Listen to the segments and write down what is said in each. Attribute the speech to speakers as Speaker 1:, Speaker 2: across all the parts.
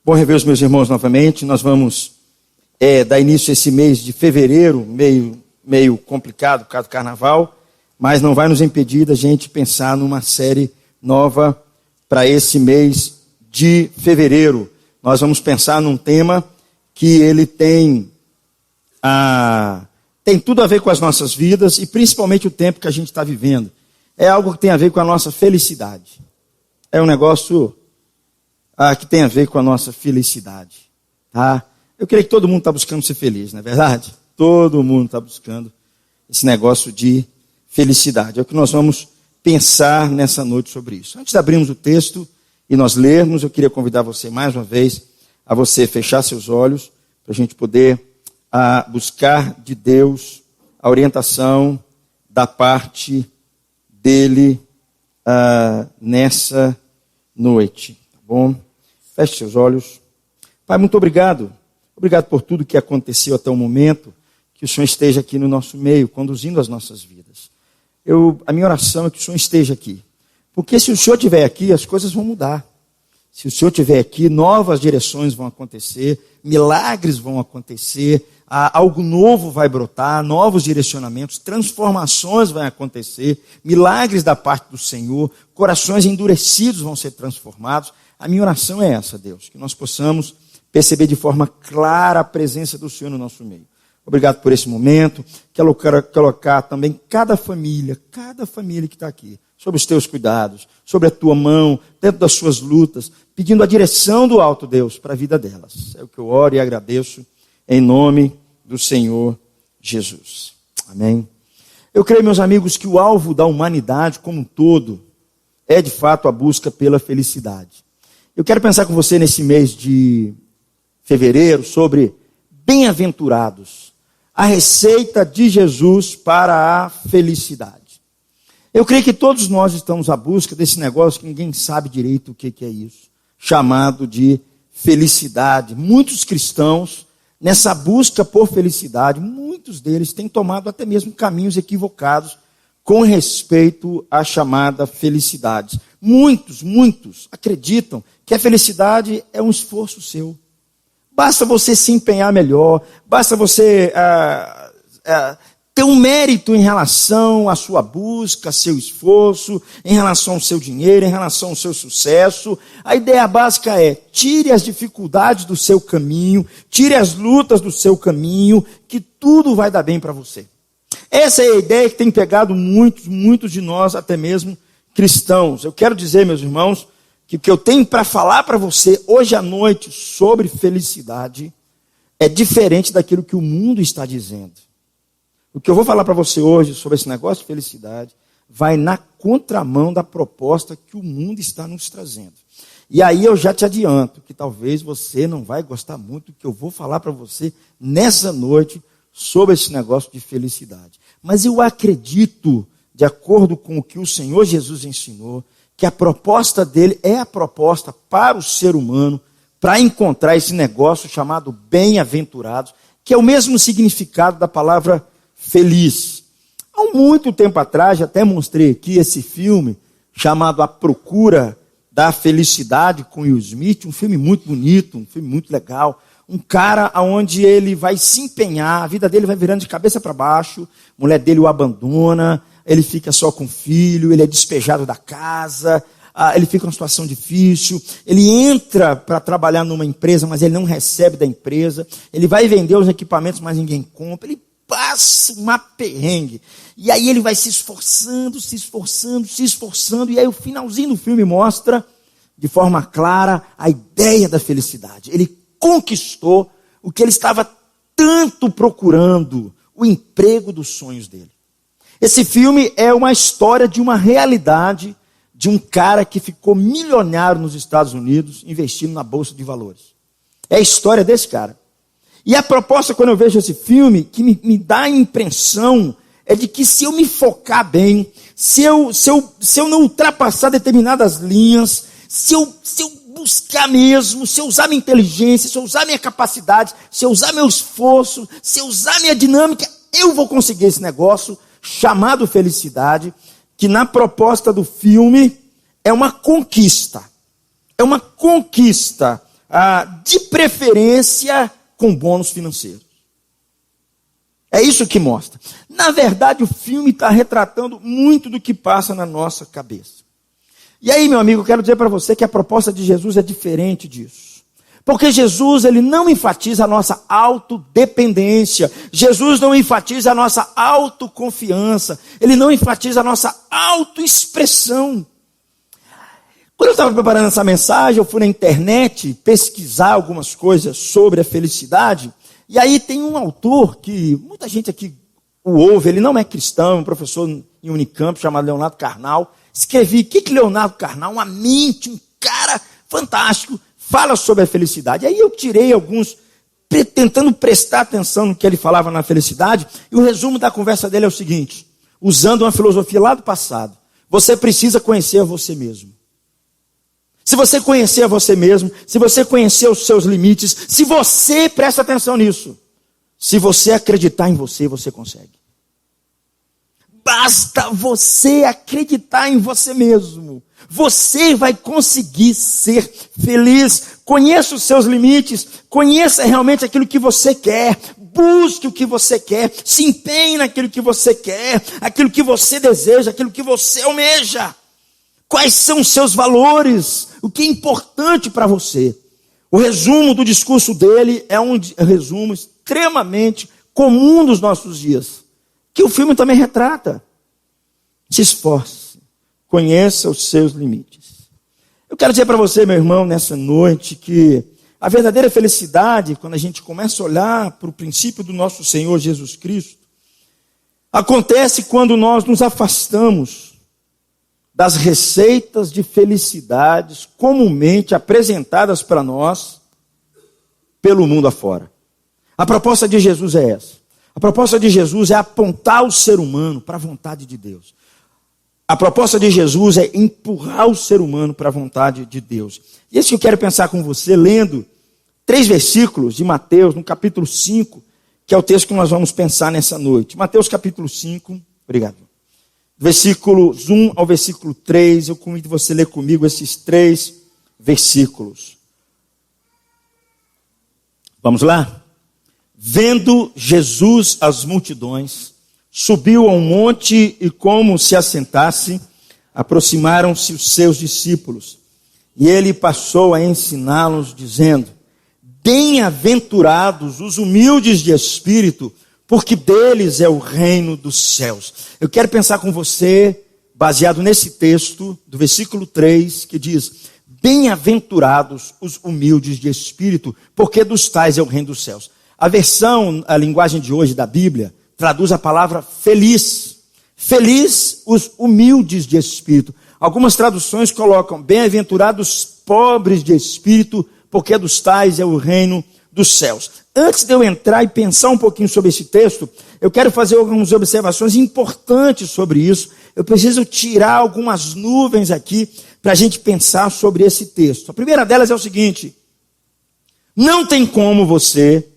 Speaker 1: Bom rever os meus irmãos novamente. Nós vamos dar início a esse mês de fevereiro, meio complicado por causa do carnaval, mas não vai nos impedir da gente pensar numa série nova para esse mês de fevereiro. Nós vamos pensar num tema que ele tem tudo a ver com as nossas vidas e principalmente o tempo que a gente está vivendo. É algo que tem a ver com a nossa felicidade. É um negócio que tem a ver com a nossa felicidade. Tá? Eu creio que todo mundo está buscando ser feliz, não é verdade? Todo mundo está buscando esse negócio de felicidade. É o que nós vamos pensar nessa noite sobre isso. Antes de abrirmos o texto e nós lermos, eu queria convidar você mais uma vez a você fechar seus olhos para a gente poder buscar de Deus a orientação da parte dele nessa noite. Tá bom? Feche seus olhos. Pai, muito obrigado. Obrigado por tudo que aconteceu até o momento, que o Senhor esteja aqui no nosso meio, conduzindo as nossas vidas. A minha oração é que o Senhor esteja aqui. Porque se o Senhor estiver aqui, as coisas vão mudar. Se o Senhor estiver aqui, novas direções vão acontecer, milagres vão acontecer, algo novo vai brotar, novos direcionamentos, transformações vão acontecer, milagres da parte do Senhor, corações endurecidos vão ser transformados. A minha oração é essa, Deus, que nós possamos perceber de forma clara a presença do Senhor no nosso meio. Obrigado por esse momento. Quero colocar também cada família que está aqui, sob os teus cuidados, sobre a tua mão, dentro das suas lutas, pedindo a direção do alto, Deus, para a vida delas. É o que eu oro e agradeço em nome do Senhor Jesus. Amém. Eu creio, meus amigos, que o alvo da humanidade como um todo é, de fato, a busca pela felicidade. Eu quero pensar com você nesse mês de fevereiro sobre bem-aventurados, a receita de Jesus para a felicidade. Eu creio que todos nós estamos à busca desse negócio que ninguém sabe direito o que é isso, chamado de felicidade. Muitos cristãos, nessa busca por felicidade, muitos deles têm tomado até mesmo caminhos equivocados com respeito à chamada felicidade. Muitos acreditam que a felicidade é um esforço seu. Basta você se empenhar melhor, basta você ter um mérito em relação à sua busca, seu esforço, em relação ao seu dinheiro, em relação ao seu sucesso. A ideia básica é: tire as dificuldades do seu caminho, tire as lutas do seu caminho, que tudo vai dar bem para você. Essa é a ideia que tem pegado muitos de nós, até mesmo cristãos. Eu quero dizer, meus irmãos, que o que eu tenho para falar para você hoje à noite sobre felicidade é diferente daquilo que o mundo está dizendo. O que eu vou falar para você hoje sobre esse negócio de felicidade vai na contramão da proposta que o mundo está nos trazendo. E aí eu já te adianto que talvez você não vai gostar muito do que eu vou falar para você nessa noite sobre esse negócio de felicidade. Mas eu acredito, de acordo com o que o Senhor Jesus ensinou, que a proposta dele é a proposta para o ser humano, para encontrar esse negócio chamado bem-aventurados, que é o mesmo significado da palavra feliz. Há muito tempo atrás, até mostrei aqui esse filme chamado A Procura da Felicidade, com Will Smith, um filme muito bonito, um filme muito legal. Um cara onde ele vai se empenhar, a vida dele vai virando de cabeça para baixo, a mulher dele o abandona, ele fica só com o filho, ele é despejado da casa, ele fica numa situação difícil, ele entra para trabalhar numa empresa, mas ele não recebe da empresa, ele vai vender os equipamentos, mas ninguém compra, ele passa uma perrengue, e aí ele vai se esforçando, e aí o finalzinho do filme mostra, de forma clara, a ideia da felicidade. Ele conquistou o que ele estava tanto procurando, o emprego dos sonhos dele. Esse filme é uma história de uma realidade de um cara que ficou milionário nos Estados Unidos, investindo na Bolsa de Valores. É a história desse cara. E a proposta, quando eu vejo esse filme, que me dá a impressão, é de que se eu me focar bem, se eu não ultrapassar determinadas linhas, se eu buscar mesmo, se eu usar minha inteligência, se eu usar minha capacidade, se eu usar meu esforço, se eu usar minha dinâmica, eu vou conseguir esse negócio chamado felicidade, que na proposta do filme é uma conquista. É uma conquista de preferência com bônus financeiros. É isso que mostra. Na verdade, o filme está retratando muito do que passa na nossa cabeça. E aí, meu amigo, eu quero dizer para você que a proposta de Jesus é diferente disso. Porque Jesus, ele não enfatiza a nossa autodependência. Jesus não enfatiza a nossa autoconfiança. Ele não enfatiza a nossa autoexpressão. Quando eu estava preparando essa mensagem, eu fui na internet pesquisar algumas coisas sobre a felicidade. E aí tem um autor que muita gente aqui o ouve, ele não é cristão, é um professor em Unicamp chamado Leonardo Carnal. Escrevi, o que Leonardo Carnal, uma mente, um cara fantástico, fala sobre a felicidade. Aí eu tirei alguns, tentando prestar atenção no que ele falava na felicidade, e o resumo da conversa dele é o seguinte, usando uma filosofia lá do passado, você precisa conhecer você mesmo. Se você conhecer a você mesmo, se você conhecer os seus limites, se você, presta atenção nisso, se você acreditar em você, você consegue. Basta você acreditar em você mesmo. Você vai conseguir ser feliz. Conheça os seus limites, conheça realmente aquilo que você quer, busque o que você quer, se empenhe naquilo que você quer, aquilo que você deseja, aquilo que você almeja. Quais são os seus valores? O que é importante para você? O resumo do discurso dele é um resumo extremamente comum dos nossos dias, que o filme também retrata. Se esforce, conheça os seus limites. Eu quero dizer para você, meu irmão, nessa noite, que a verdadeira felicidade, quando a gente começa a olhar para o princípio do nosso Senhor Jesus Cristo, acontece quando nós nos afastamos das receitas de felicidades comumente apresentadas para nós pelo mundo afora. A proposta de Jesus é essa. A proposta de Jesus é apontar o ser humano para a vontade de Deus. A proposta de Jesus é empurrar o ser humano para a vontade de Deus. E esse que eu quero pensar com você, lendo 3 versículos de Mateus, no capítulo 5, que é o texto que nós vamos pensar nessa noite. Mateus capítulo 5, obrigado. Versículos 1 ao versículo 3, eu convido você a ler comigo esses 3 versículos. Vamos lá? Vendo Jesus as multidões, subiu a um monte e, como se assentasse, aproximaram-se os seus discípulos. E ele passou a ensiná-los, dizendo: bem-aventurados os humildes de espírito, porque deles é o reino dos céus. Eu quero pensar com você, baseado nesse texto, do versículo 3, que diz: bem-aventurados os humildes de espírito, porque dos tais é o reino dos céus. A linguagem de hoje da Bíblia, traduz a palavra feliz. Feliz os humildes de espírito. Algumas traduções colocam: bem-aventurados pobres de espírito, porque dos tais é o reino dos céus. Antes de eu entrar e pensar um pouquinho sobre esse texto, eu quero fazer algumas observações importantes sobre isso. Eu preciso tirar algumas nuvens aqui para a gente pensar sobre esse texto. A primeira delas é o seguinte: não tem como você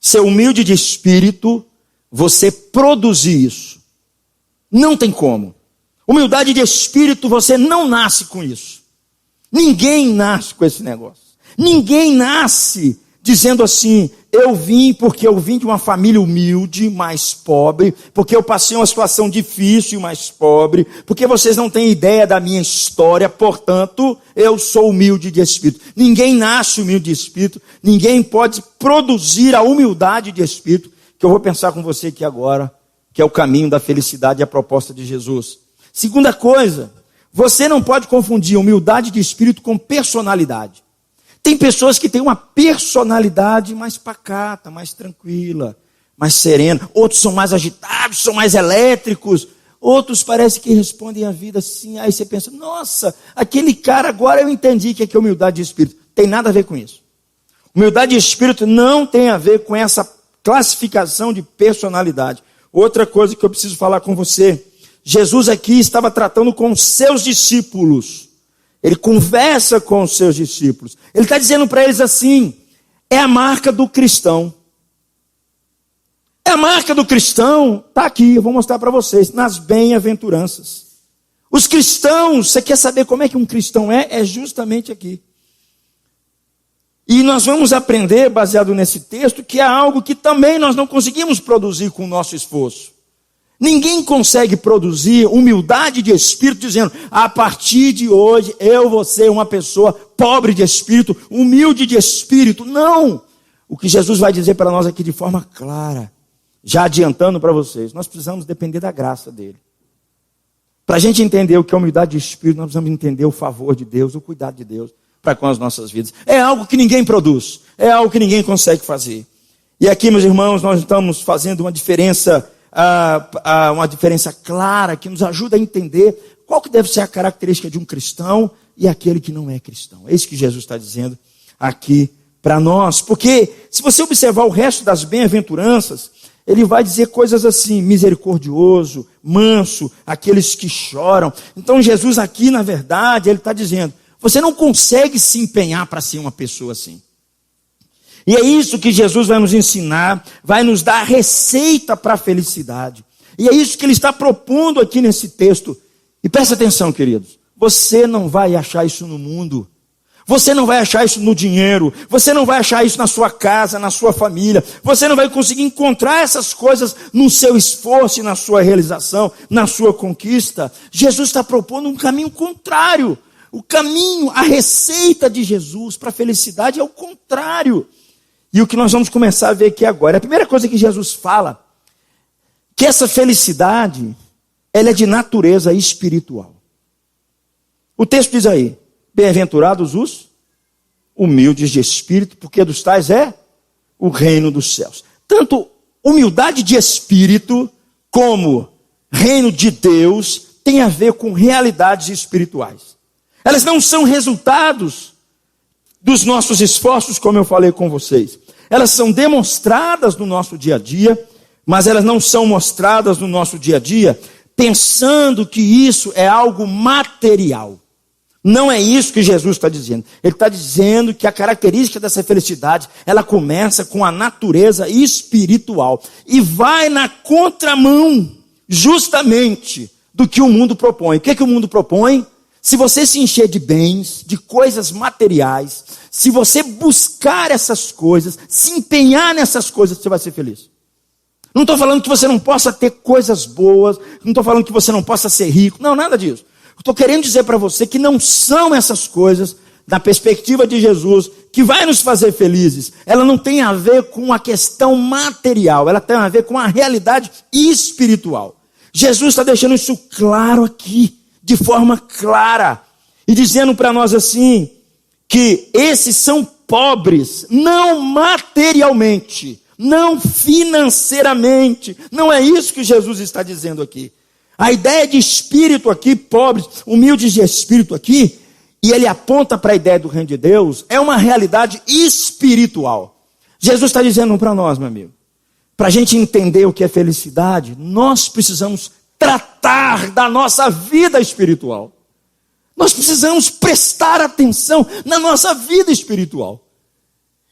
Speaker 1: ser humilde de espírito, você produzir isso. Não tem como. Humildade de espírito, você não nasce com isso. Ninguém nasce com esse negócio. Ninguém nasce dizendo assim: eu vim porque eu vim de uma família humilde, mais pobre, porque eu passei uma situação difícil, mais pobre, porque vocês não têm ideia da minha história, portanto, eu sou humilde de espírito. Ninguém nasce humilde de espírito, ninguém pode produzir a humildade de espírito, que eu vou pensar com você aqui agora, que é o caminho da felicidade e a proposta de Jesus. Segunda coisa, você não pode confundir humildade de espírito com personalidade. Tem pessoas que têm uma personalidade mais pacata, mais tranquila, mais serena. Outros são mais agitados, são mais elétricos. Outros parece que respondem à vida assim. Aí você pensa: nossa, aquele cara, agora eu entendi que é humildade de espírito. Tem nada a ver com isso. Humildade de espírito não tem a ver com essa classificação de personalidade. Outra coisa que eu preciso falar com você: Jesus aqui estava tratando com os seus discípulos. Ele conversa com os seus discípulos. Ele está dizendo para eles assim: é a marca do cristão. É a marca do cristão, está aqui, eu vou mostrar para vocês, nas bem-aventuranças. Os cristãos, você quer saber como é que um cristão é? É justamente aqui. E nós vamos aprender, baseado nesse texto, que é algo que também nós não conseguimos produzir com o nosso esforço. Ninguém consegue produzir humildade de espírito dizendo, a partir de hoje eu vou ser uma pessoa pobre de espírito, humilde de espírito. Não! O que Jesus vai dizer para nós aqui de forma clara, já adiantando para vocês, nós precisamos depender da graça dele. Para a gente entender o que é humildade de espírito, nós precisamos entender o favor de Deus, o cuidado de Deus para com as nossas vidas. É algo que ninguém produz, é algo que ninguém consegue fazer. E aqui, meus irmãos, nós estamos fazendo uma diferença clara que nos ajuda a entender qual que deve ser a característica de um cristão e aquele que não é cristão. É isso que Jesus está dizendo aqui para nós. Porque se você observar o resto das bem-aventuranças, ele vai dizer coisas assim, misericordioso, manso, aqueles que choram. Então Jesus aqui, na verdade, ele está dizendo, você não consegue se empenhar para ser uma pessoa assim. E é isso que Jesus vai nos ensinar, vai nos dar a receita para a felicidade. E é isso que ele está propondo aqui nesse texto. E presta atenção, queridos, você não vai achar isso no mundo. Você não vai achar isso no dinheiro, você não vai achar isso na sua casa, na sua família. Você não vai conseguir encontrar essas coisas no seu esforço e na sua realização, na sua conquista. Jesus está propondo um caminho contrário. O caminho, a receita de Jesus para a felicidade é o contrário. E o que nós vamos começar a ver aqui agora, a primeira coisa que Jesus fala, que essa felicidade, ela é de natureza espiritual. O texto diz aí, bem-aventurados os humildes de espírito, porque dos tais é o reino dos céus. Tanto humildade de espírito, como reino de Deus, tem a ver com realidades espirituais. Elas não são resultados dos nossos esforços, como eu falei com vocês. Elas são demonstradas no nosso dia a dia, mas elas não são mostradas no nosso dia a dia, pensando que isso é algo material. Não é isso que Jesus está dizendo. Ele está dizendo que a característica dessa felicidade, ela começa com a natureza espiritual. E vai na contramão, justamente, do que o mundo propõe. O que é que o mundo propõe? Se você se encher de bens, de coisas materiais, se você buscar essas coisas, se empenhar nessas coisas, você vai ser feliz. Não estou falando que você não possa ter coisas boas, não estou falando que você não possa ser rico, não, nada disso. Estou querendo dizer para você que não são essas coisas, da perspectiva de Jesus, que vai nos fazer felizes. Ela não tem a ver com a questão material, ela tem a ver com a realidade espiritual. Jesus está deixando isso claro aqui, de forma clara, e dizendo para nós assim, que esses são pobres, não materialmente, não financeiramente. Não é isso que Jesus está dizendo aqui. A ideia de espírito aqui, pobres, humildes de espírito aqui, e ele aponta para a ideia do reino de Deus, é uma realidade espiritual. Jesus está dizendo para nós, meu amigo, para a gente entender o que é felicidade, nós precisamos tratar da nossa vida espiritual. Nós precisamos prestar atenção na nossa vida espiritual.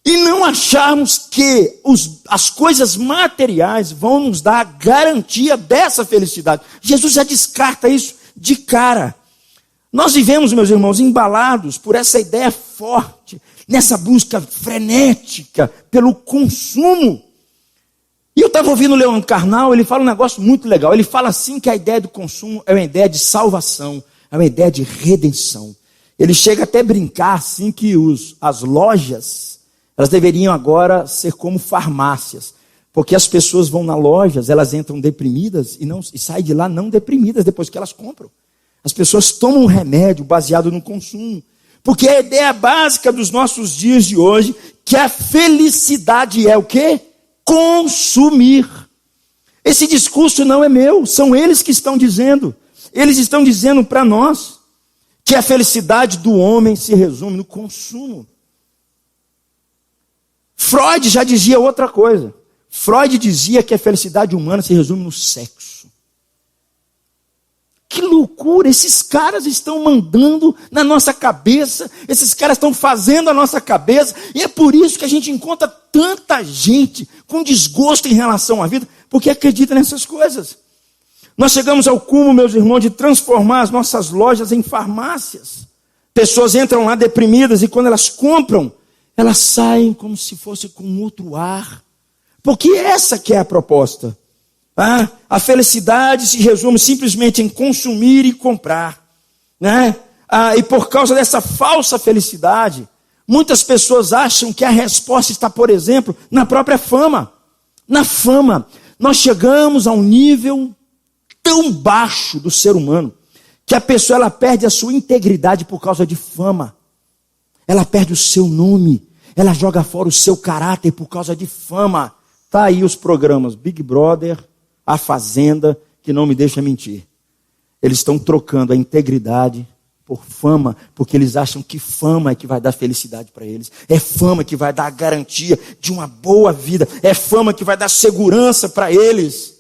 Speaker 1: E não acharmos que as coisas materiais vão nos dar a garantia dessa felicidade. Jesus já descarta isso de cara. Nós vivemos, meus irmãos, embalados por essa ideia forte, nessa busca frenética pelo consumo. E eu estava ouvindo o Leandro Carnal, ele fala um negócio muito legal. Ele fala assim que a ideia do consumo é uma ideia de salvação, é uma ideia de redenção. Ele chega até a brincar assim que as lojas, elas deveriam agora ser como farmácias. Porque as pessoas vão nas lojas, elas entram deprimidas e saem de lá não deprimidas depois que elas compram. As pessoas tomam um remédio baseado no consumo. Porque a ideia básica dos nossos dias de hoje, que a felicidade é o quê? Consumir. Esse discurso não é meu, são eles que estão dizendo. Eles estão dizendo para nós que a felicidade do homem se resume no consumo. Freud já dizia outra coisa. Freud dizia que a felicidade humana se resume no sexo. Que loucura, esses caras estão mandando na nossa cabeça, esses caras estão fazendo a nossa cabeça, e é por isso que a gente encontra tanta gente com desgosto em relação à vida, porque acredita nessas coisas. Nós chegamos ao cúmulo, meus irmãos, de transformar as nossas lojas em farmácias. Pessoas entram lá deprimidas e quando elas compram, elas saem como se fosse com outro ar. Porque essa que é a proposta. A felicidade se resume simplesmente em consumir e comprar. Né? E por causa dessa falsa felicidade, muitas pessoas acham que a resposta está, por exemplo, na própria fama. Na fama. Nós chegamos a um nível tão baixo do ser humano que a pessoa ela perde a sua integridade por causa de fama. Ela perde o seu nome. Ela joga fora o seu caráter por causa de fama. Tá aí os programas Big Brother, A Fazenda, que não me deixa mentir. Eles estão trocando a integridade por fama, porque eles acham que fama é que vai dar felicidade para eles. É fama que vai dar a garantia de uma boa vida. É fama que vai dar segurança para eles.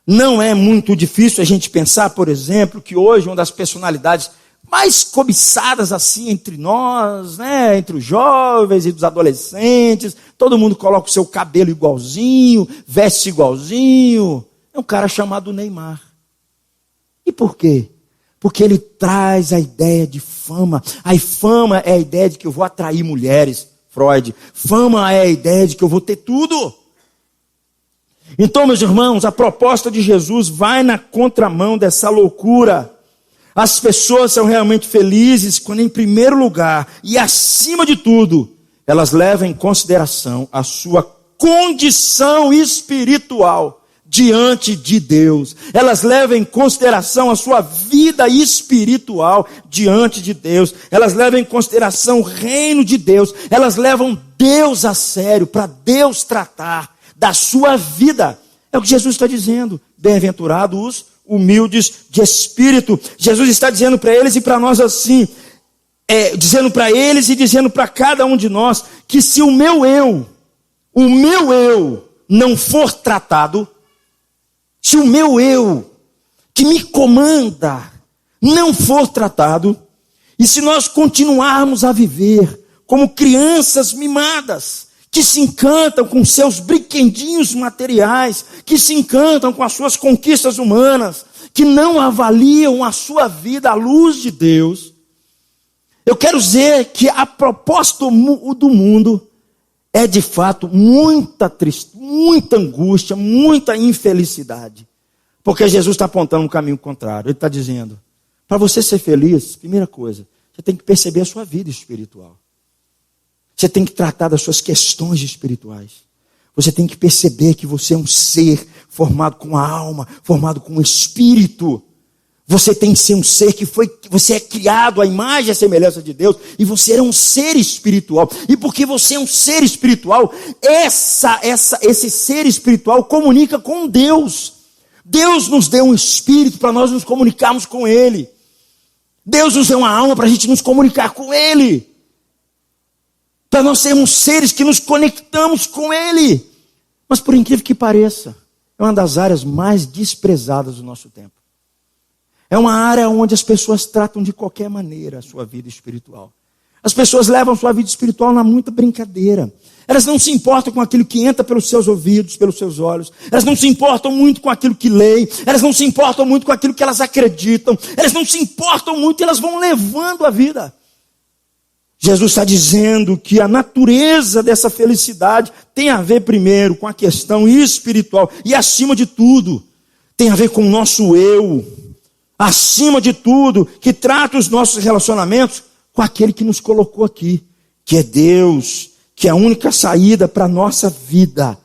Speaker 1: Não é muito difícil a gente pensar, por exemplo, que hoje uma das personalidades mais cobiçadas assim entre nós, né, entre os jovens e os adolescentes, todo mundo coloca o seu cabelo igualzinho, veste igualzinho, é um cara chamado Neymar. E por quê? Porque ele traz a ideia de fama. A fama é a ideia de que eu vou atrair mulheres, Freud. Fama é a ideia de que eu vou ter tudo. Então, meus irmãos, a proposta de Jesus vai na contramão dessa loucura. As pessoas são realmente felizes quando, em primeiro lugar e acima de tudo, elas levam em consideração a sua condição espiritual diante de Deus. Elas levam em consideração a sua vida espiritual diante de Deus. Elas levam em consideração o reino de Deus. Elas levam Deus a sério, para Deus tratar da sua vida. É o que Jesus está dizendo. Bem-aventurados os humildes de espírito. Jesus está dizendo para eles e para nós assim, dizendo para eles e dizendo para cada um de nós, que se o meu eu não for tratado, se o meu eu, que me comanda, não for tratado, e se nós continuarmos a viver como crianças mimadas, que se encantam com seus brinquedinhos materiais, que se encantam com as suas conquistas humanas, que não avaliam a sua vida à luz de Deus, eu quero dizer que a proposta do mundo é de fato muita tristeza, muita angústia, muita infelicidade. Porque Jesus está apontando um caminho contrário. Ele está dizendo, para você ser feliz, primeira coisa, você tem que perceber a sua vida espiritual. Você tem que tratar das suas questões espirituais. Você tem que perceber que você é um ser formado com a alma, formado com o espírito. Você tem que ser um ser você é criado à imagem e à semelhança de Deus, e você é um ser espiritual. E porque você é um ser espiritual, esse ser espiritual comunica com Deus. Deus nos deu um espírito para nós nos comunicarmos com Ele. Deus nos deu uma alma para a gente nos comunicar com Ele. Para nós sermos seres que nos conectamos com Ele. Mas por incrível que pareça, é uma das áreas mais desprezadas do nosso tempo. É uma área onde as pessoas tratam de qualquer maneira a sua vida espiritual. As pessoas levam a sua vida espiritual na muita brincadeira. Elas não se importam com aquilo que entra pelos seus ouvidos, pelos seus olhos. Elas não se importam muito com aquilo que leem. Elas não se importam muito com aquilo que elas acreditam. Elas não se importam muito e elas vão levando a vida. Jesus está dizendo que a natureza dessa felicidade tem a ver primeiro com a questão espiritual. E acima de tudo, tem a ver com o nosso eu. Acima de tudo, que trata os nossos relacionamentos com aquele que nos colocou aqui, que é Deus, que é a única saída para a nossa vida,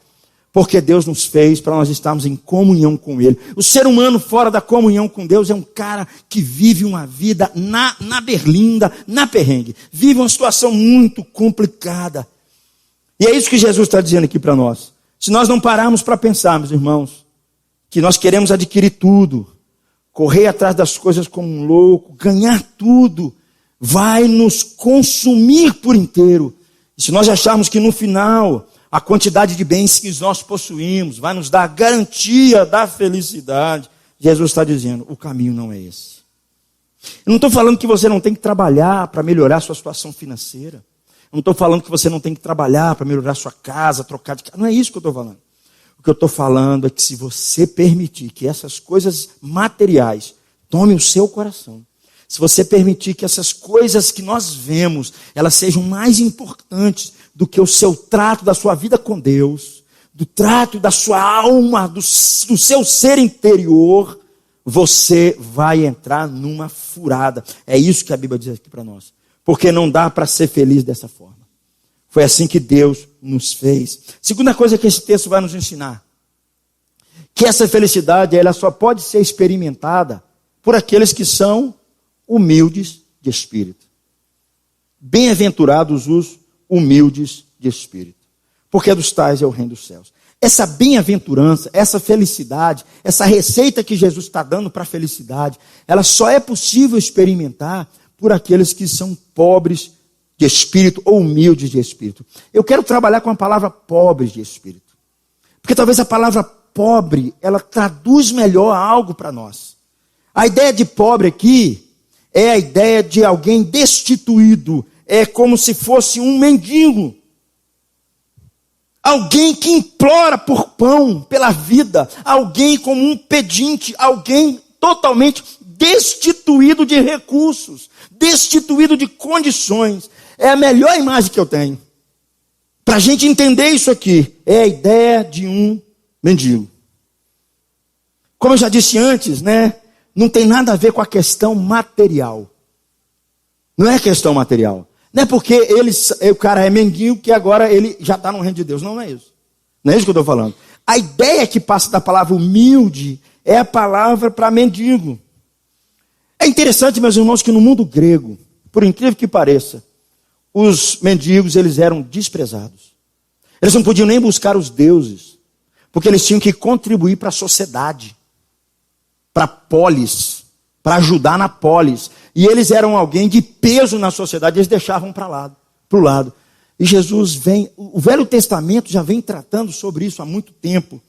Speaker 1: porque Deus nos fez para nós estarmos em comunhão com Ele. O ser humano fora da comunhão com Deus é um cara que vive uma vida na berlinda, na perrengue, vive uma situação muito complicada. E é isso que Jesus está dizendo aqui para nós. Se nós não pararmos para pensar, meus irmãos, que nós queremos adquirir tudo, correr atrás das coisas como um louco, ganhar tudo, vai nos consumir por inteiro. E se nós acharmos que no final, a quantidade de bens que nós possuímos vai nos dar a garantia da felicidade, Jesus está dizendo, o caminho não é esse. Eu não estou falando que você não tem que trabalhar para melhorar a sua situação financeira. Eu não estou falando que você não tem que trabalhar para melhorar a sua casa, trocar de casa. Não é isso que eu estou falando. O que eu estou falando é que se você permitir que essas coisas materiais tomem o seu coração, se você permitir que essas coisas que nós vemos, elas sejam mais importantes do que o seu trato da sua vida com Deus, do trato da sua alma, do seu ser interior, você vai entrar numa furada. É isso que a Bíblia diz aqui para nós. Porque não dá para ser feliz dessa forma. Foi assim que Deus nos fez. Segunda coisa que esse texto vai nos ensinar, que essa felicidade ela só pode ser experimentada por aqueles que são humildes de espírito. Bem-aventurados os humildes de espírito, porque dos tais é o reino dos céus. Essa bem-aventurança, essa felicidade, essa receita que Jesus está dando para a felicidade, ela só é possível experimentar por aqueles que são pobres de espírito ou humildes de espírito. Eu quero trabalhar com a palavra pobres de espírito, porque talvez a palavra pobre, ela traduz melhor algo para nós. A ideia de pobre aqui é a ideia de alguém destituído, é como se fosse um mendigo. Alguém que implora por pão, pela vida, alguém como um pedinte, alguém totalmente destituído de recursos, destituído de condições. É a melhor imagem que eu tenho. Para a gente entender isso aqui, é a ideia de um mendigo. Como eu já disse antes, né? Não tem nada a ver com a questão material. Não é questão material. Não é porque o cara é mendigo que agora ele já está no reino de Deus. Não é isso. Não é isso que eu estou falando. A ideia que passa da palavra humilde é a palavra para mendigo. É interessante, meus irmãos, que no mundo grego, por incrível que pareça, os mendigos eles eram desprezados. Eles não podiam nem buscar os deuses, porque eles tinham que contribuir para a sociedade, para a polis, para ajudar na polis. E eles eram alguém de peso na sociedade, eles deixavam para o lado. E Jesus vem, o Velho Testamento já vem tratando sobre isso há muito tempo.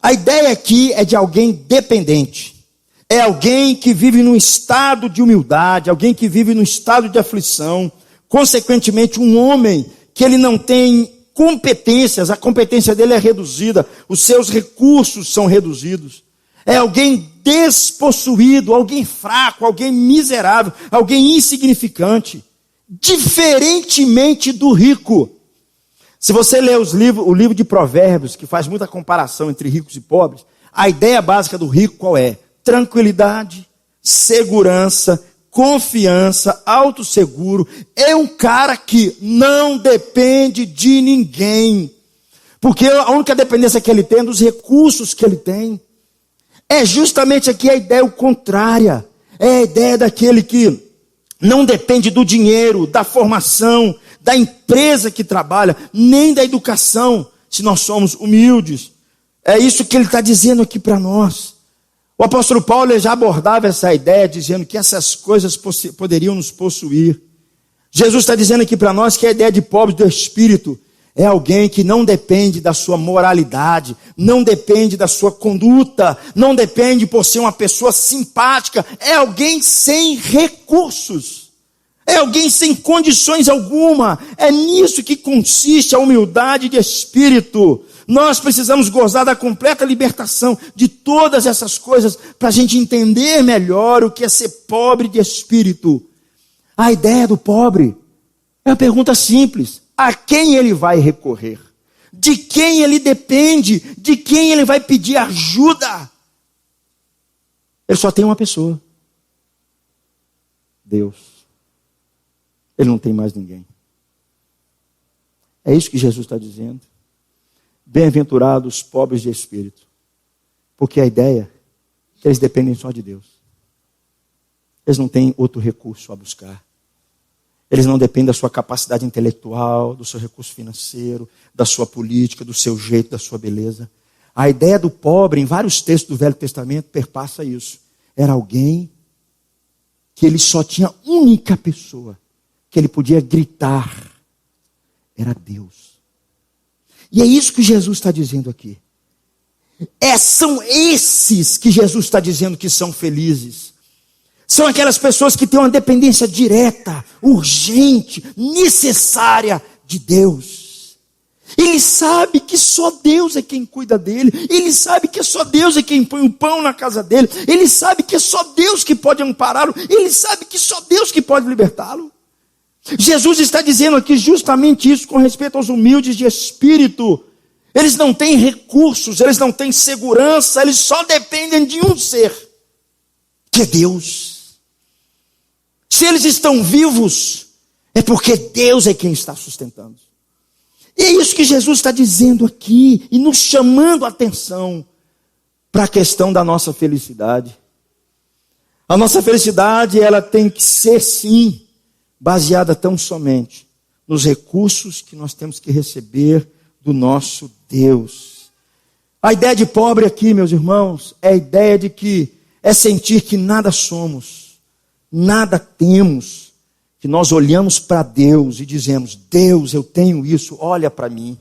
Speaker 1: A ideia aqui é de alguém dependente. É alguém que vive num estado de humildade, alguém que vive num estado de aflição. Consequentemente, um homem que ele não tem competências, a competência dele é reduzida, os seus recursos são reduzidos. É alguém despossuído, alguém fraco, alguém miserável, alguém insignificante. Diferentemente do rico. Se você ler o livro de Provérbios, que faz muita comparação entre ricos e pobres, a ideia básica do rico qual é? Tranquilidade, segurança, confiança, autosseguro. É um cara que não depende de ninguém. Porque a única dependência que ele tem é dos recursos que ele tem. É justamente aqui a ideia contrária. É a ideia daquele que não depende do dinheiro, da formação, da empresa que trabalha, nem da educação, se nós somos humildes. É isso que ele está dizendo aqui para nós. O apóstolo Paulo já abordava essa ideia, dizendo que essas coisas poderiam nos possuir. Jesus está dizendo aqui para nós que a ideia de pobre do espírito é alguém que não depende da sua moralidade, não depende da sua conduta, não depende por ser uma pessoa simpática, é alguém sem recursos, é alguém sem condições alguma. É nisso que consiste a humildade de espírito. Nós precisamos gozar da completa libertação de todas essas coisas para a gente entender melhor o que é ser pobre de espírito. A ideia do pobre é uma pergunta simples. A quem ele vai recorrer? De quem ele depende? De quem ele vai pedir ajuda? Ele só tem uma pessoa. Deus. Ele não tem mais ninguém. É isso que Jesus está dizendo. Bem-aventurados os pobres de espírito. Porque a ideia é que eles dependem só de Deus. Eles não têm outro recurso a buscar. Eles não dependem da sua capacidade intelectual, do seu recurso financeiro, da sua política, do seu jeito, da sua beleza. A ideia do pobre, em vários textos do Velho Testamento, perpassa isso. Era alguém que ele só tinha única pessoa que ele podia gritar. Era Deus. E é isso que Jesus está dizendo aqui. São esses que Jesus está dizendo que são felizes. São aquelas pessoas que têm uma dependência direta, urgente, necessária de Deus. Ele sabe que só Deus é quem cuida dele. Ele sabe que só Deus é quem põe o pão na casa dele. Ele sabe que é só Deus que pode ampará-lo. Ele sabe que só Deus que pode libertá-lo. Jesus está dizendo aqui justamente isso com respeito aos humildes de espírito. Eles não têm recursos, eles não têm segurança, eles só dependem de um ser, que é Deus. Se eles estão vivos, é porque Deus é quem está sustentando. E é isso que Jesus está dizendo aqui, e nos chamando a atenção para a questão da nossa felicidade. A nossa felicidade, ela tem que ser, sim, baseada tão somente nos recursos que nós temos que receber do nosso Deus. A ideia de pobre aqui, meus irmãos, é a ideia de que é sentir que nada somos, nada temos, que nós olhamos para Deus e dizemos: Deus, eu tenho isso, olha para mim.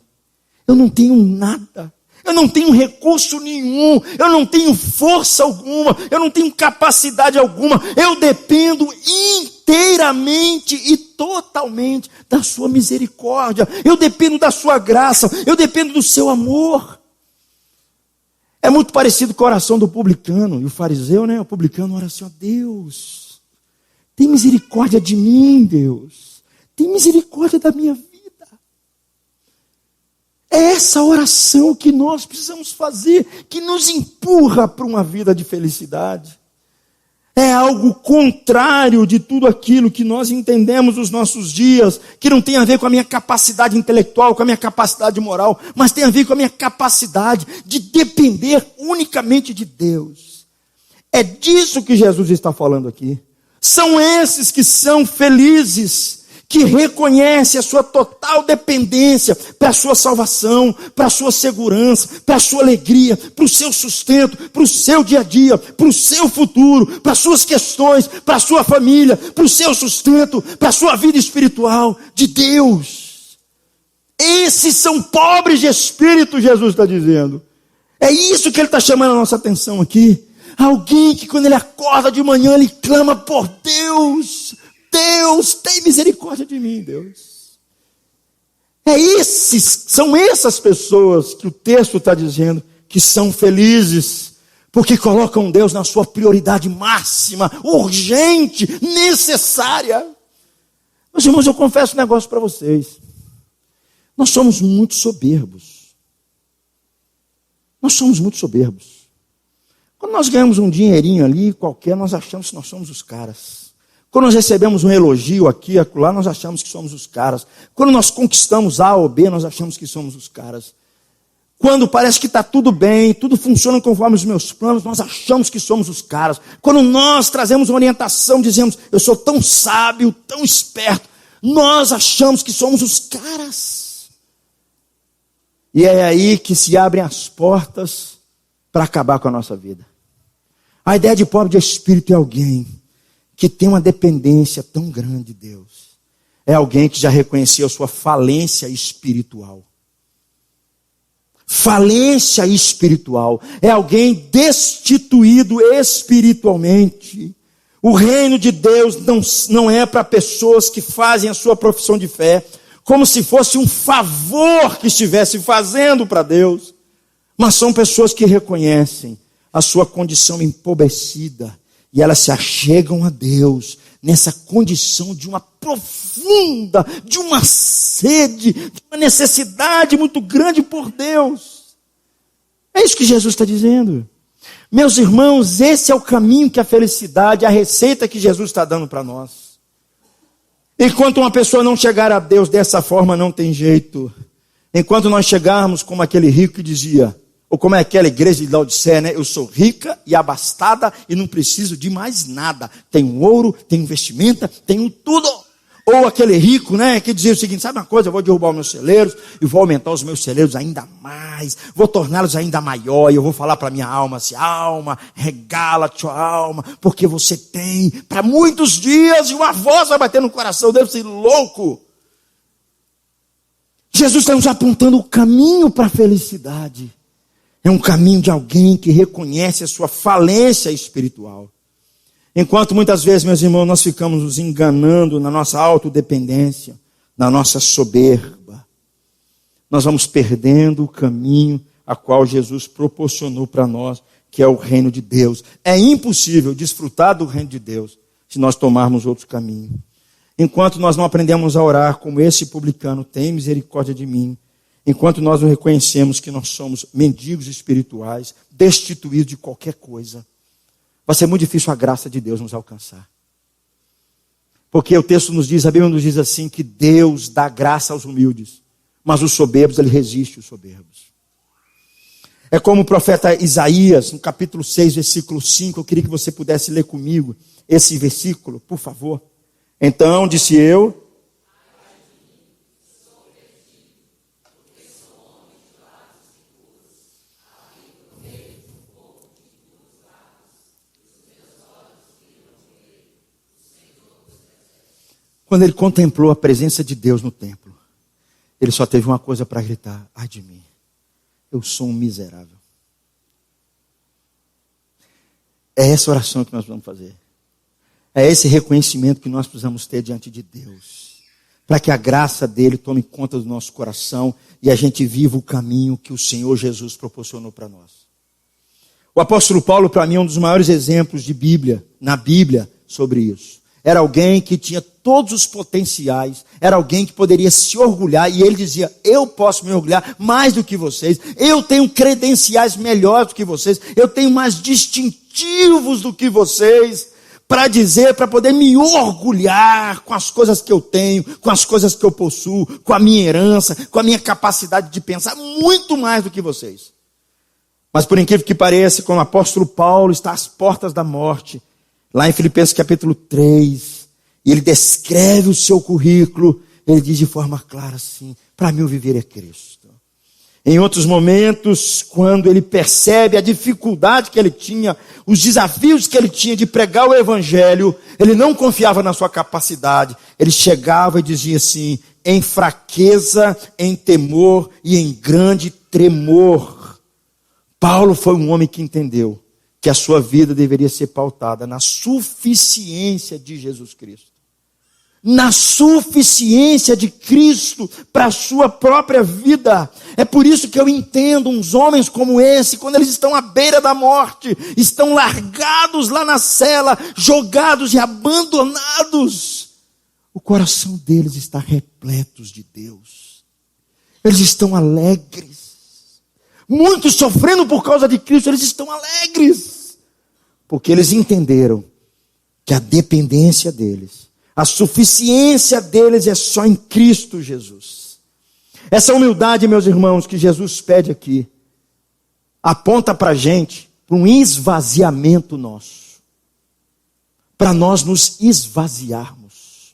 Speaker 1: Eu não tenho nada, eu não tenho recurso nenhum, eu não tenho força alguma, eu não tenho capacidade alguma, eu dependo inteiramente e totalmente da sua misericórdia, eu dependo da sua graça, eu dependo do seu amor. É muito parecido com a oração do publicano e o fariseu, né? O publicano ora assim: ó Deus, tem misericórdia de mim, Deus, tem misericórdia da minha vida. É essa oração que nós precisamos fazer, que nos empurra para uma vida de felicidade. É algo contrário de tudo aquilo que nós entendemos nos nossos dias, que não tem a ver com a minha capacidade intelectual, com a minha capacidade moral, mas tem a ver com a minha capacidade de depender unicamente de Deus. É disso que Jesus está falando aqui. São esses que são felizes, que reconhecem a sua total dependência para a sua salvação, para a sua segurança, para a sua alegria, para o seu sustento, para o seu dia a dia, para o seu futuro, para as suas questões, para a sua família, para o seu sustento, para a sua vida espiritual, de Deus. Esses são pobres de espírito, Jesus está dizendo. É isso que ele está chamando a nossa atenção aqui. Alguém que quando ele acorda de manhã, ele clama por Deus. Deus, tem misericórdia de mim, Deus. São essas pessoas que o texto está dizendo que são felizes, porque colocam Deus na sua prioridade máxima, urgente, necessária. Meus irmãos, eu confesso um negócio para vocês. Nós somos muito soberbos. Nós somos muito soberbos. Quando nós ganhamos um dinheirinho ali, qualquer, nós achamos que nós somos os caras. Quando nós recebemos um elogio aqui, acolá, nós achamos que somos os caras. Quando nós conquistamos A ou B, nós achamos que somos os caras. Quando parece que está tudo bem, tudo funciona conforme os meus planos, nós achamos que somos os caras. Quando nós trazemos uma orientação, dizemos: eu sou tão sábio, tão esperto, nós achamos que somos os caras. E é aí que se abrem as portas para acabar com a nossa vida. A ideia de pobre de espírito é alguém que tem uma dependência tão grande de Deus. É alguém que já reconheceu a sua falência espiritual. Falência espiritual. É alguém destituído espiritualmente. O reino de Deus não é para pessoas que fazem a sua profissão de fé como se fosse um favor que estivesse fazendo para Deus. Mas são pessoas que reconhecem a sua condição empobrecida. E elas se achegam a Deus nessa condição de uma profunda, de uma sede, de uma necessidade muito grande por Deus. É isso que Jesus está dizendo. Meus irmãos, esse é o caminho que a felicidade, a receita que Jesus está dando para nós. Enquanto uma pessoa não chegar a Deus dessa forma, não tem jeito. Enquanto nós chegarmos como aquele rico que dizia, ou como é aquela igreja de Laodiceia, né? Eu sou rica e abastada e não preciso de mais nada. Tenho ouro, tenho vestimenta, tenho tudo. Ou aquele rico, né? Que dizia o seguinte: sabe uma coisa? Eu vou derrubar os meus celeiros e vou aumentar os meus celeiros ainda mais. Vou torná-los ainda maior e eu vou falar para minha alma assim: alma, regala tua alma, porque você tem para muitos dias e uma voz vai bater no coração dele, ser louco. Jesus está nos apontando o caminho para a felicidade. É um caminho de alguém que reconhece a sua falência espiritual. Enquanto muitas vezes, meus irmãos, nós ficamos nos enganando na nossa autodependência, na nossa soberba. nós vamos perdendo o caminho a qual Jesus proporcionou para nós, que é o reino de Deus. É impossível desfrutar do reino de Deus se nós tomarmos outro caminho. Enquanto nós não aprendemos a orar como esse publicano, tem misericórdia de mim, enquanto nós não reconhecemos que nós somos mendigos espirituais, destituídos de qualquer coisa, vai ser muito difícil a graça de Deus nos alcançar. Porque o texto nos diz, a Bíblia nos diz assim, que Deus dá graça aos humildes, mas os soberbos, ele resiste aos soberbos. É como o profeta Isaías, no capítulo 6, versículo 5, eu queria que você pudesse ler comigo esse versículo, por favor. Então, disse eu, quando ele contemplou a presença de Deus no templo, ele só teve uma coisa para gritar: ai de mim, eu sou um miserável. É essa oração que nós vamos fazer. É esse reconhecimento que nós precisamos ter diante de Deus, para que a graça dele tome conta do nosso coração e a gente viva o caminho que o Senhor Jesus proporcionou para nós. O apóstolo Paulo, para mim, é um dos maiores exemplos de Bíblia, na Bíblia, sobre isso. Era alguém que tinha todos os potenciais, era alguém que poderia se orgulhar, e ele dizia: eu posso me orgulhar mais do que vocês, eu tenho credenciais melhores do que vocês, eu tenho mais distintivos do que vocês, para dizer, para poder me orgulhar com as coisas que eu tenho, com as coisas que eu possuo, com a minha herança, com a minha capacidade de pensar, muito mais do que vocês. Mas por incrível que pareça, como o apóstolo Paulo está às portas da morte, lá em Filipenses capítulo 3, e ele descreve o seu currículo, ele diz de forma clara assim: para mim o viver é Cristo. Em outros momentos, quando ele percebe a dificuldade que ele tinha, os desafios que ele tinha de pregar o evangelho, ele não confiava na sua capacidade, ele chegava e dizia assim: em fraqueza, em temor e em grande tremor. Paulo foi um homem que entendeu que a sua vida deveria ser pautada na suficiência de Jesus Cristo. Na suficiência de Cristo para a sua própria vida. É por isso que eu entendo uns homens como esse, quando eles estão à beira da morte, estão largados lá na cela, jogados e abandonados, o coração deles está repleto de Deus. Eles estão alegres. Muitos sofrendo por causa de Cristo, eles estão alegres, porque eles entenderam que a dependência deles, a suficiência deles é só em Cristo Jesus. Essa humildade, meus irmãos, que Jesus pede aqui, aponta para a gente, para um esvaziamento nosso, para nós nos esvaziarmos,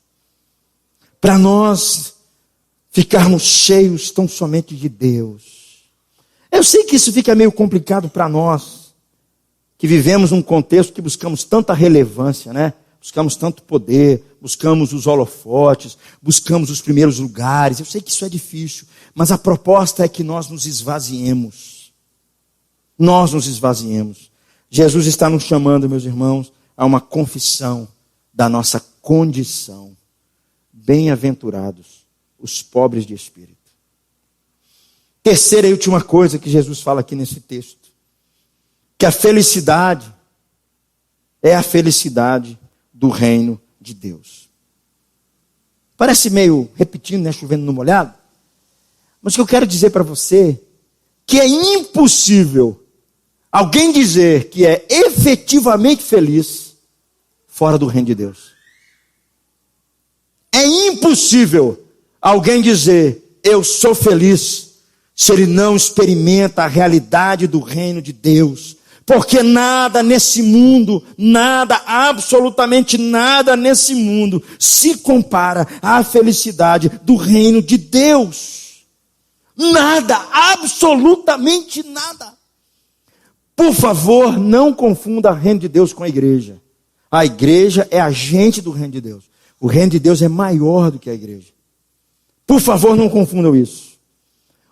Speaker 1: para nós ficarmos cheios tão somente de Deus. Eu sei que isso fica meio complicado para nós, que vivemos num contexto que buscamos tanta relevância, né? Buscamos tanto poder, buscamos os holofotes, buscamos os primeiros lugares. Eu sei que isso é difícil, mas a proposta é que nós nos esvaziemos. Nós nos esvaziemos. Jesus está nos chamando, meus irmãos, a uma confissão da nossa condição. Bem-aventurados os pobres de espírito. Terceira e última coisa que Jesus fala aqui nesse texto, que a felicidade é a felicidade do reino de Deus. Parece meio repetindo, né, chovendo no molhado, mas o que eu quero dizer para você, que é impossível alguém dizer que é efetivamente feliz fora do reino de Deus. É impossível alguém dizer: eu sou feliz, se ele não experimenta a realidade do reino de Deus. Porque nada nesse mundo, nada, absolutamente nada nesse mundo se compara à felicidade do reino de Deus. Nada, absolutamente nada. Por favor, não confunda o reino de Deus com a igreja. A igreja é agente do reino de Deus. O reino de Deus é maior do que a igreja. Por favor, não confundam isso.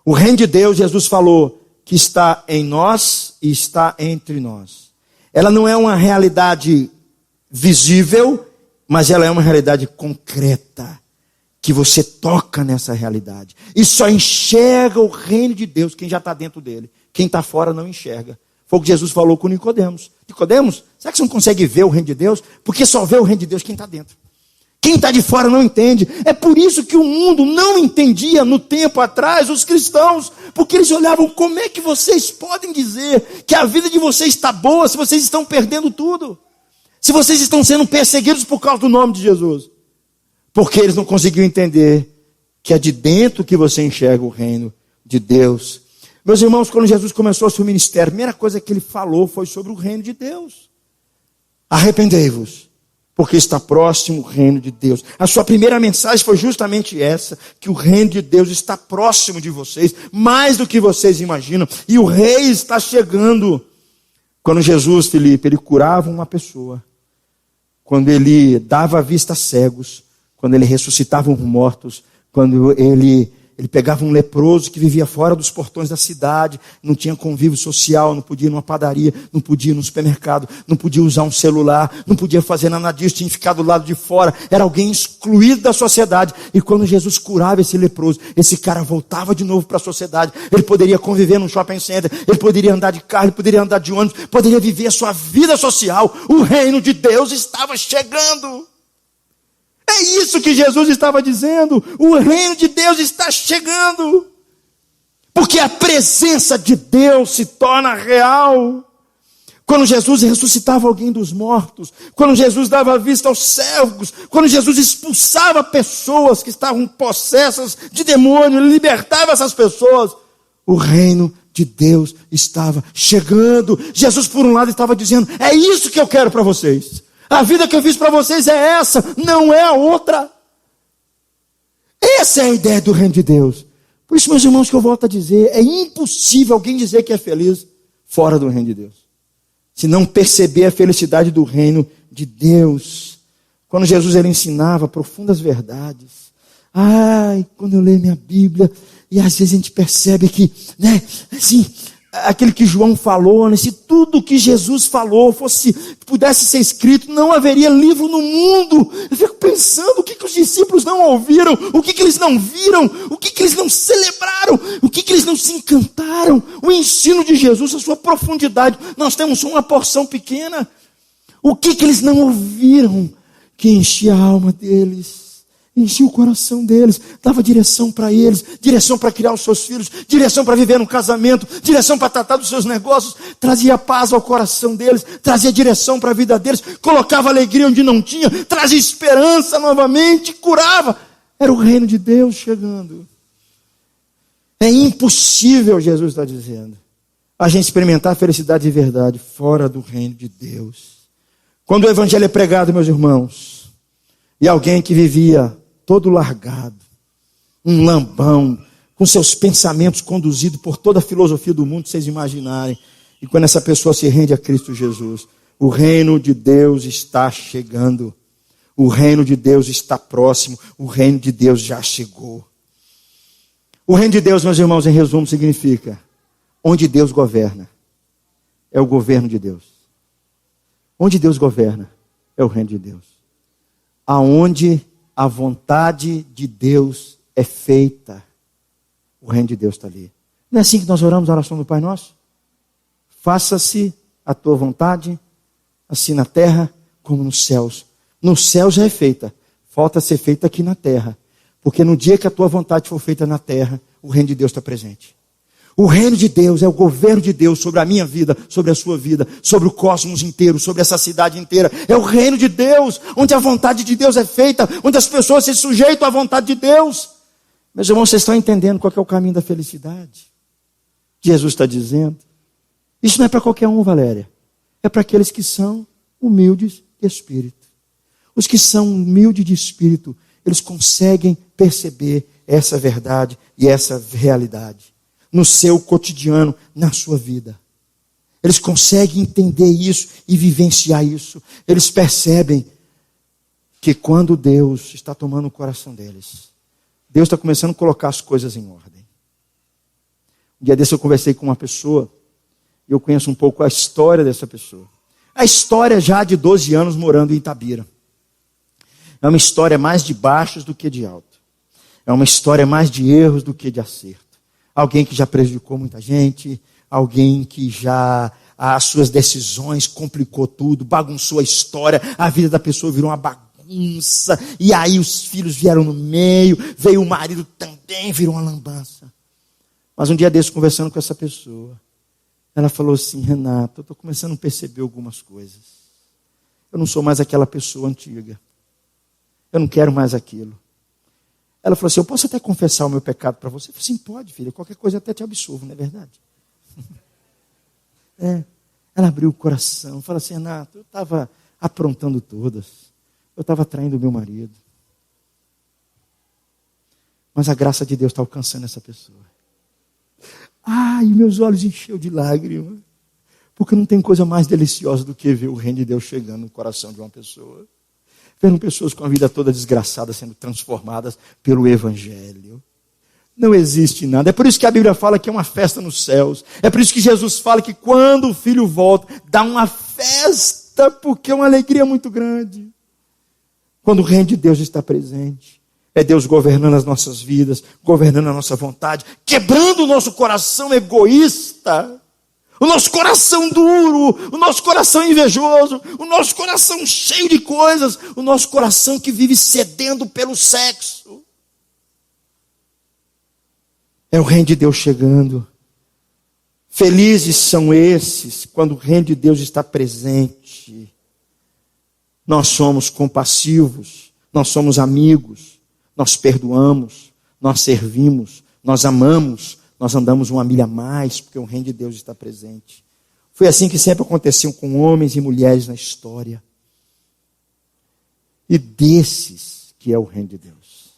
Speaker 1: O reino de Deus, Jesus falou, que está em nós e está entre nós. Ela não é uma realidade visível, mas ela é uma realidade concreta, que você toca nessa realidade. E só enxerga o reino de Deus quem já está dentro dele. Quem está fora não enxerga. Foi o que Jesus falou com Nicodemos. Nicodemos, será que você não consegue ver o reino de Deus? Porque só vê o reino de Deus quem está dentro. Quem está de fora não entende. É por isso que o mundo não entendia no tempo atrás, os cristãos, porque eles olhavam, como é que vocês podem dizer que a vida de vocês está boa se vocês estão perdendo tudo? Se vocês estão sendo perseguidos por causa do nome de Jesus? Porque eles não conseguiam entender que é de dentro que você enxerga o reino de Deus. Meus irmãos, quando Jesus começou o seu ministério, a primeira coisa que ele falou foi sobre o reino de Deus. Arrependei-vos, porque está próximo o reino de Deus. A sua primeira mensagem foi justamente essa, que o reino de Deus está próximo de vocês, mais do que vocês imaginam, e o rei está chegando. Quando Jesus, Felipe, ele curava uma pessoa, quando ele dava a vista a cegos, quando ele ressuscitava os mortos, quando ele pegava um leproso que vivia fora dos portões da cidade, não tinha convívio social, não podia ir numa padaria, não podia ir no supermercado, não podia usar um celular, não podia fazer nada disso, tinha que ficar do lado de fora, era alguém excluído da sociedade. E quando Jesus curava esse leproso, esse cara voltava de novo para a sociedade, ele poderia conviver num shopping center, ele poderia andar de carro, ele poderia andar de ônibus, poderia viver a sua vida social. O reino de Deus estava chegando. É isso que Jesus estava dizendo. O reino de Deus está chegando. Porque a presença de Deus se torna real. Quando Jesus ressuscitava alguém dos mortos, quando Jesus dava vista aos cegos, quando Jesus expulsava pessoas que estavam possessas de demônio, ele libertava essas pessoas, o reino de Deus estava chegando. Jesus, por um lado, estava dizendo, é isso que eu quero para vocês. A vida que eu fiz para vocês é essa, não é a outra. Essa é a ideia do reino de Deus. Por isso, meus irmãos, que eu volto a dizer, é impossível alguém dizer que é feliz fora do reino de Deus, se não perceber a felicidade do reino de Deus. Quando Jesus ele ensinava profundas verdades, quando eu leio minha Bíblia, e às vezes a gente percebe que, assim, aquele que João falou, se tudo que Jesus falou pudesse ser escrito, não haveria livro no mundo. Eu fico pensando o que os discípulos não ouviram, o que eles não viram, o que eles não celebraram, o que eles não se encantaram. O ensino de Jesus, a sua profundidade, nós temos só uma porção pequena. O que eles não ouviram que enchia a alma deles, enchia o coração deles, dava direção para eles, direção para criar os seus filhos, direção para viver no casamento, direção para tratar dos seus negócios, trazia paz ao coração deles, trazia direção para a vida deles, colocava alegria onde não tinha, trazia esperança novamente, curava. Era o reino de Deus chegando. É impossível, Jesus está dizendo, a gente experimentar a felicidade de verdade fora do reino de Deus. Quando o evangelho é pregado, meus irmãos, e alguém que vivia todo largado, um lambão, com seus pensamentos conduzidos por toda a filosofia do mundo, vocês imaginarem, e quando essa pessoa se rende a Cristo Jesus, o reino de Deus está chegando, o reino de Deus está próximo, o reino de Deus já chegou. O reino de Deus, meus irmãos, em resumo, significa onde Deus governa, é o governo de Deus. Onde Deus governa, é o reino de Deus. Aonde a vontade de Deus é feita, o reino de Deus está ali. Não é assim que nós oramos a oração do Pai Nosso? Faça-se a tua vontade, assim na terra como nos céus. No céu já é feita, falta ser feita aqui na terra. Porque no dia que a tua vontade for feita na terra, o reino de Deus está presente. O reino de Deus é o governo de Deus sobre a minha vida, sobre a sua vida, sobre o cosmos inteiro, sobre essa cidade inteira. É o reino de Deus, onde a vontade de Deus é feita, onde as pessoas se sujeitam à vontade de Deus. Meus irmãos, vocês estão entendendo qual é o caminho da felicidade? Jesus está dizendo. Isso não é para qualquer um, Valéria. É para aqueles que são humildes de espírito. Os que são humildes de espírito, eles conseguem perceber essa verdade e essa realidade no seu cotidiano, na sua vida. Eles conseguem entender isso e vivenciar isso. Eles percebem que quando Deus está tomando o coração deles, Deus está começando a colocar as coisas em ordem. Um dia desse eu conversei com uma pessoa, e eu conheço um pouco a história dessa pessoa. A história já de 12 anos morando em Itabira. É uma história mais de baixos do que de alto. É uma história mais de erros do que de acerto. Alguém que já prejudicou muita gente, alguém que já as suas decisões complicou tudo, bagunçou a história, a vida da pessoa virou uma bagunça, e aí os filhos vieram no meio, veio o marido também, virou uma lambança. Mas um dia desse, conversando com essa pessoa, ela falou assim: Renato, eu estou começando a perceber algumas coisas. Eu não sou mais aquela pessoa antiga. Eu não quero mais aquilo. Ela falou assim: eu posso até confessar o meu pecado para você? Eu falei: sim, pode, filha. Qualquer coisa eu até te absolvo, não é verdade? Ela abriu o coração. Fala assim: Renato, eu estava aprontando todas. Eu estava traindo o meu marido. Mas a graça de Deus está alcançando essa pessoa. Ai, meus olhos encheu de lágrimas. Porque não tem coisa mais deliciosa do que ver o reino de Deus chegando no coração de uma pessoa. Vendo pessoas com a vida toda desgraçada sendo transformadas pelo Evangelho. Não existe nada. É por isso que a Bíblia fala que é uma festa nos céus. É por isso que Jesus fala que quando o Filho volta, dá uma festa, porque é uma alegria muito grande. Quando o reino de Deus está presente. É Deus governando as nossas vidas, governando a nossa vontade, quebrando o nosso coração egoísta, o nosso coração duro, o nosso coração invejoso, o nosso coração cheio de coisas, o nosso coração que vive cedendo pelo sexo. É o reino de Deus chegando. Felizes são esses quando o reino de Deus está presente. Nós somos compassivos, nós somos amigos, nós perdoamos, nós servimos, nós amamos, nós andamos uma milha a mais, porque o reino de Deus está presente. Foi assim que sempre aconteceu com homens e mulheres na história. E desses que é o reino de Deus.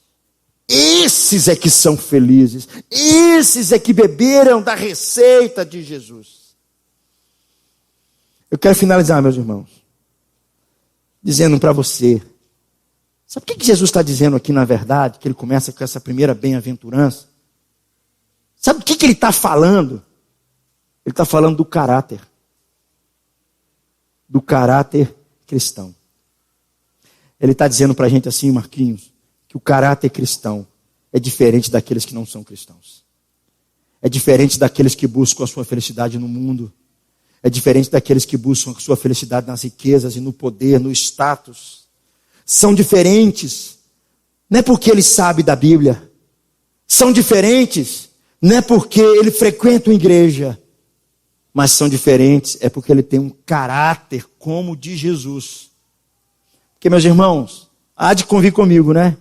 Speaker 1: Esses é que são felizes. Esses é que beberam da receita de Jesus. Eu quero finalizar, meus irmãos, dizendo para você. Sabe o que Jesus está dizendo aqui na verdade? Que ele começa com essa primeira bem-aventurança. Sabe o que ele está falando? Ele está falando do caráter. Do caráter cristão. Ele está dizendo para a gente assim, Marquinhos, que o caráter cristão é diferente daqueles que não são cristãos. É diferente daqueles que buscam a sua felicidade no mundo. É diferente daqueles que buscam a sua felicidade nas riquezas e no poder, no status. São diferentes, não é porque ele sabe da Bíblia. São diferentes, não é porque ele frequenta uma igreja. Mas são diferentes, é porque ele tem um caráter como o de Jesus. Porque, meus irmãos, há de convir comigo, né?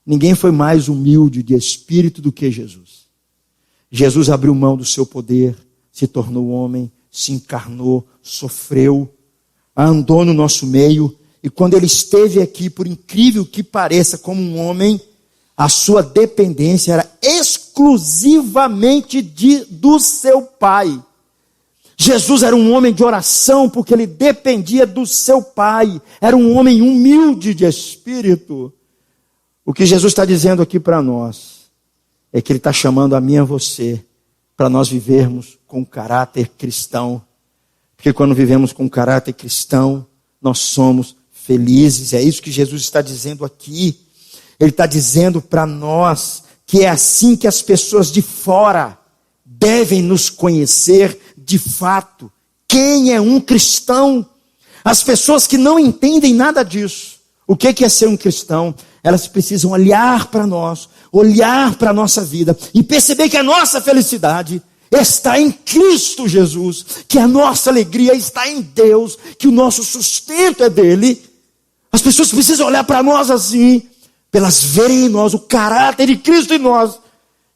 Speaker 1: Ninguém foi mais humilde de espírito do que Jesus. Jesus abriu mão do seu poder, se tornou homem, se encarnou, sofreu, andou no nosso meio. E quando ele esteve aqui, por incrível que pareça, como um homem, a sua dependência era exclusivamente do seu Pai. Jesus era um homem de oração, porque ele dependia do seu Pai. Era um homem humilde de espírito. O que Jesus está dizendo aqui para nós, é que ele está chamando a mim e a você, para nós vivermos com caráter cristão. Porque quando vivemos com caráter cristão, nós somos felizes. É isso que Jesus está dizendo aqui. Ele está dizendo para nós que é assim que as pessoas de fora devem nos conhecer de fato. Quem é um cristão? As pessoas que não entendem nada disso. O que é ser um cristão? Elas precisam olhar para nós, olhar para a nossa vida e perceber que a nossa felicidade está em Cristo Jesus, que a nossa alegria está em Deus, que o nosso sustento é dele. As pessoas precisam olhar para nós assim, para elas verem em nós o caráter de Cristo em nós,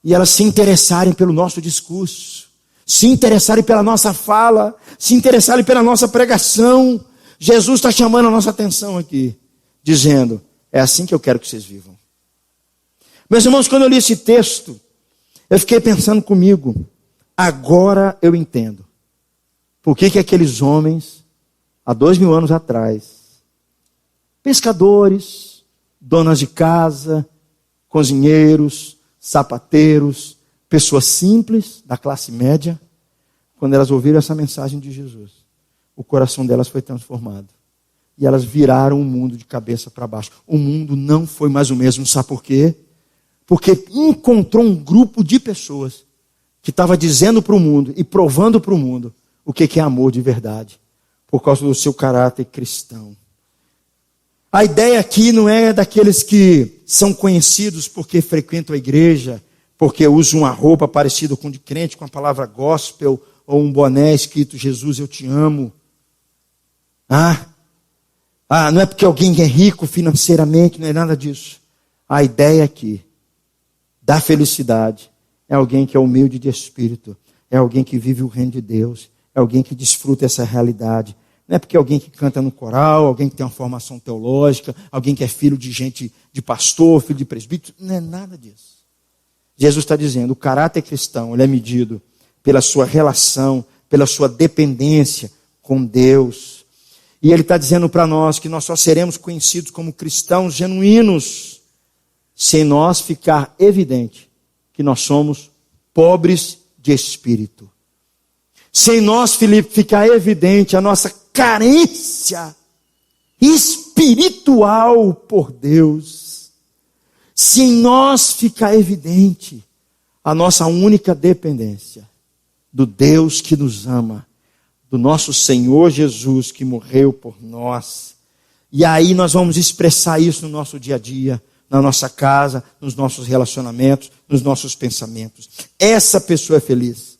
Speaker 1: e elas se interessarem pelo nosso discurso, se interessarem pela nossa fala, se interessarem pela nossa pregação. Jesus está chamando a nossa atenção aqui, dizendo, é assim que eu quero que vocês vivam. Meus irmãos, quando eu li esse texto, eu fiquei pensando comigo, agora eu entendo por que aqueles homens, há 2000 anos atrás, pescadores, donas de casa, cozinheiros, sapateiros, pessoas simples da classe média, quando elas ouviram essa mensagem de Jesus, o coração delas foi transformado. E elas viraram o mundo de cabeça para baixo. O mundo não foi mais o mesmo, sabe por quê? Porque encontrou um grupo de pessoas que estava dizendo para o mundo e provando para o mundo o que é amor de verdade, por causa do seu caráter cristão. A ideia aqui não é daqueles que são conhecidos porque frequentam a igreja, porque usam uma roupa parecida com de crente, com a palavra gospel, ou um boné escrito Jesus, eu te amo. Não é porque alguém é rico financeiramente, não é nada disso. A ideia aqui da felicidade é alguém que é humilde de espírito, é alguém que vive o reino de Deus, é alguém que desfruta essa realidade. Não é porque alguém que canta no coral, alguém que tem uma formação teológica, alguém que é filho de gente, de pastor, filho de presbítero, não é nada disso. Jesus está dizendo, o caráter cristão, ele é medido pela sua relação, pela sua dependência com Deus. E ele está dizendo para nós que nós só seremos conhecidos como cristãos genuínos se em nós ficar evidente que nós somos pobres de espírito. Se em nós, Filipe, ficar evidente a nossa carência espiritual por Deus. Se em nós ficar evidente a nossa única dependência do Deus que nos ama, do nosso Senhor Jesus que morreu por nós. E aí nós vamos expressar isso no nosso dia a dia, na nossa casa, nos nossos relacionamentos, nos nossos pensamentos. Essa pessoa é feliz.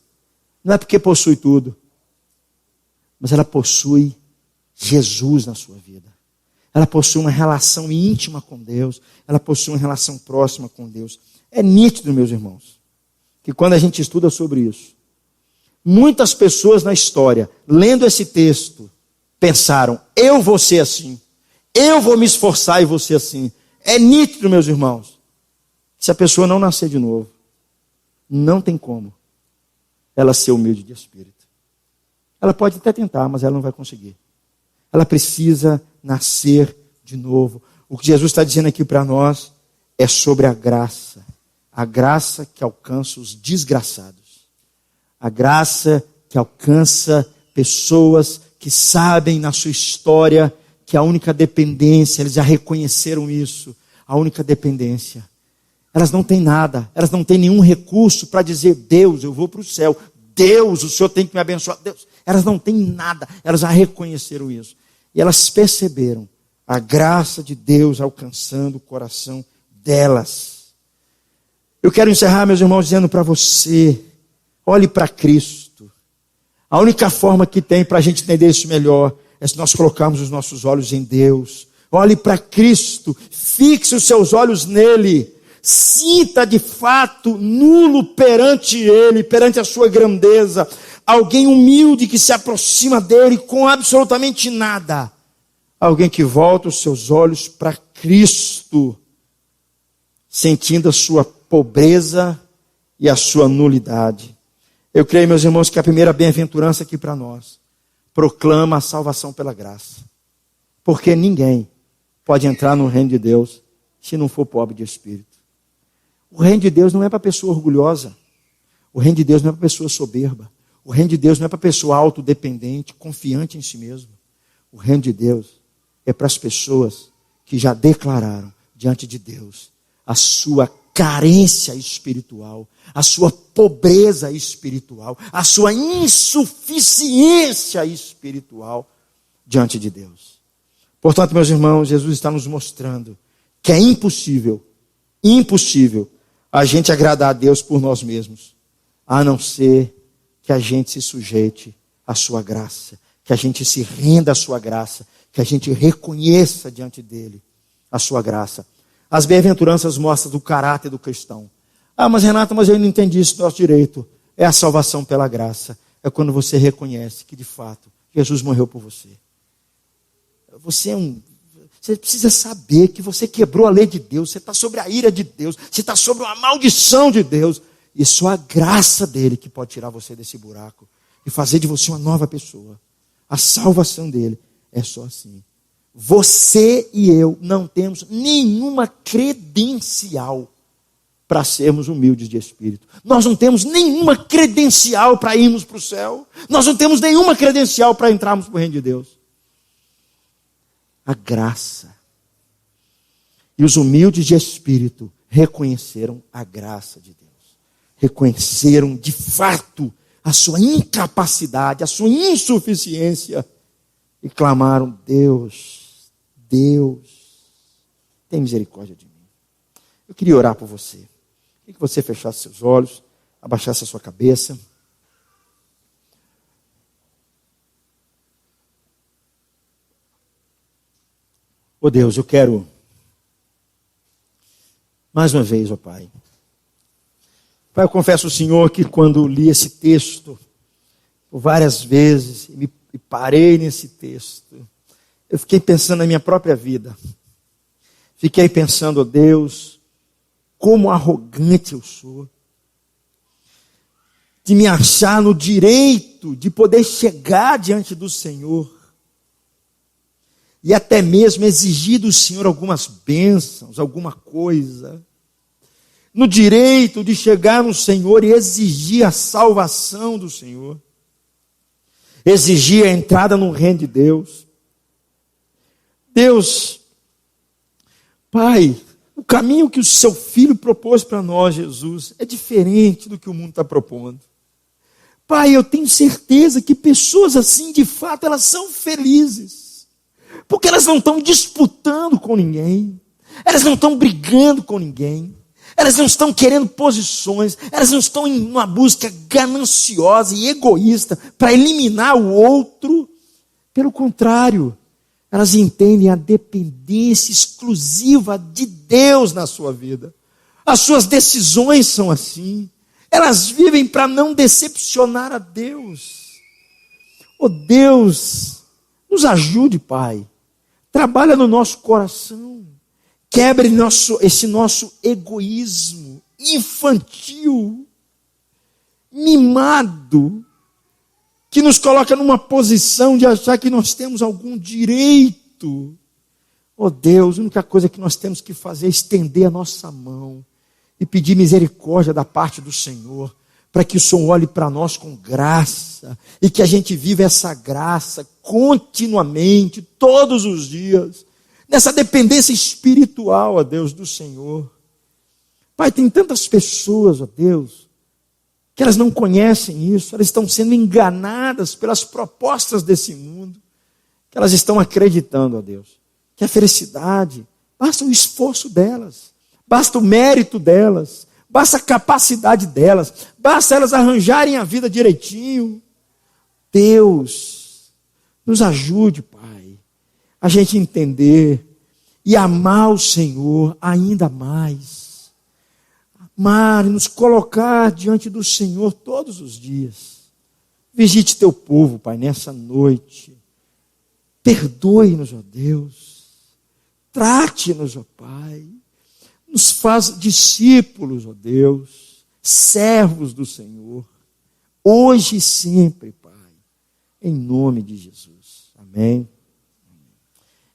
Speaker 1: Não é porque possui tudo, mas ela possui Jesus na sua vida. Ela possui uma relação íntima com Deus, ela possui uma relação próxima com Deus. É nítido, meus irmãos, que quando a gente estuda sobre isso, muitas pessoas na história, lendo esse texto, pensaram, eu vou ser assim, eu vou me esforçar e vou ser assim. É nítido, meus irmãos, que se a pessoa não nascer de novo, não tem como ela ser humilde de espírito. Ela pode até tentar, mas ela não vai conseguir. Ela precisa nascer de novo. O que Jesus está dizendo aqui para nós é sobre a graça que alcança os desgraçados. A graça que alcança pessoas que sabem na sua história que a única dependência, eles já reconheceram isso, a única dependência. Elas não têm nada, elas não têm nenhum recurso para dizer, Deus, eu vou para o céu, Deus, o Senhor tem que me abençoar. Deus, elas não têm nada, elas já reconheceram isso. E elas perceberam a graça de Deus alcançando o coração delas. Eu quero encerrar, meus irmãos, dizendo para você, olhe para Cristo. A única forma que tem para a gente entender isso melhor é se nós colocarmos os nossos olhos em Deus. Olhe para Cristo, fixe os seus olhos nele, sinta de fato nulo perante Ele, perante a sua grandeza, alguém humilde que se aproxima dele com absolutamente nada, alguém que volta os seus olhos para Cristo, sentindo a sua pobreza e a sua nulidade. Eu creio, meus irmãos, que a primeira bem-aventurança aqui para nós proclama a salvação pela graça, porque ninguém pode entrar no reino de Deus se não for pobre de espírito. O reino de Deus não é para pessoa orgulhosa. O reino de Deus não é para pessoa soberba. O reino de Deus não é para pessoa autodependente, confiante em si mesmo. O reino de Deus é para as pessoas que já declararam diante de Deus a sua carência espiritual, a sua pobreza espiritual, a sua insuficiência espiritual diante de Deus. Portanto, meus irmãos, Jesus está nos mostrando que é impossível a gente agradar a Deus por nós mesmos, a não ser que a gente se sujeite à sua graça, que a gente se renda à sua graça, que a gente reconheça diante dele a sua graça. As bem-aventuranças mostram o caráter do cristão. Mas Renata, eu não entendi isso do nosso direito. É a salvação pela graça. É quando você reconhece que de fato Jesus morreu por você. Você precisa saber que você quebrou a lei de Deus, você está sobre a ira de Deus, você está sobre uma maldição de Deus. E só a graça dele que pode tirar você desse buraco e fazer de você uma nova pessoa. A salvação dele é só assim. Você e eu não temos nenhuma credencial para sermos humildes de espírito. Nós não temos nenhuma credencial para irmos para o céu. Nós não temos nenhuma credencial para entrarmos para o reino de Deus. A graça. E os humildes de espírito reconheceram a graça de Deus. Reconheceram de fato a sua incapacidade, a sua insuficiência. E clamaram: Deus, tem misericórdia de mim. Eu queria orar por você. Queria que você fechasse seus olhos, abaixasse a sua cabeça. Oh Deus, eu quero, mais uma vez, ó Pai. Pai, eu confesso ao Senhor que quando li esse texto, por várias vezes, e parei nesse texto, eu fiquei pensando na minha própria vida. Fiquei pensando, ó Deus, como arrogante eu sou, de me achar no direito de poder chegar diante do Senhor, e até mesmo exigir do Senhor algumas bênçãos, alguma coisa, no direito de chegar no Senhor e exigir a salvação do Senhor, exigir a entrada no reino de Deus. Deus, Pai, o caminho que o seu Filho propôs para nós, Jesus, é diferente do que o mundo está propondo. Pai, eu tenho certeza que pessoas assim, de fato, elas são felizes. Porque elas não estão disputando com ninguém. Elas não estão brigando com ninguém. Elas não estão querendo posições. Elas não estão em uma busca gananciosa e egoísta para eliminar o outro. Pelo contrário, elas entendem a dependência exclusiva de Deus na sua vida. As suas decisões são assim. Elas vivem para não decepcionar a Deus. Oh Deus, nos ajude, Pai. Trabalha no nosso coração. Quebre esse nosso egoísmo infantil, mimado, que nos coloca numa posição de achar que nós temos algum direito. Oh Deus, a única coisa que nós temos que fazer é estender a nossa mão e pedir misericórdia da parte do Senhor, para que o Senhor olhe para nós com graça, e que a gente viva essa graça continuamente, todos os dias, nessa dependência espiritual, ó Deus, do Senhor. Pai, tem tantas pessoas, ó Deus, que elas não conhecem isso, elas estão sendo enganadas pelas propostas desse mundo, que elas estão acreditando, ó Deus, que a felicidade basta o esforço delas, basta o mérito delas, basta a capacidade delas, basta elas arranjarem a vida direitinho. Deus, nos ajude, Pai, a gente entender e amar o Senhor ainda mais. Amar e nos colocar diante do Senhor todos os dias. Visite teu povo, Pai, nessa noite. Perdoe-nos, ó Deus. Trate-nos, ó Pai. Nos faz discípulos, ó Deus, servos do Senhor, hoje e sempre, Pai, em nome de Jesus. Amém.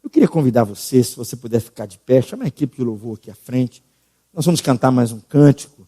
Speaker 1: Eu queria convidar você, se você puder ficar de pé, chama a equipe de louvor aqui à frente. Nós vamos cantar mais um cântico.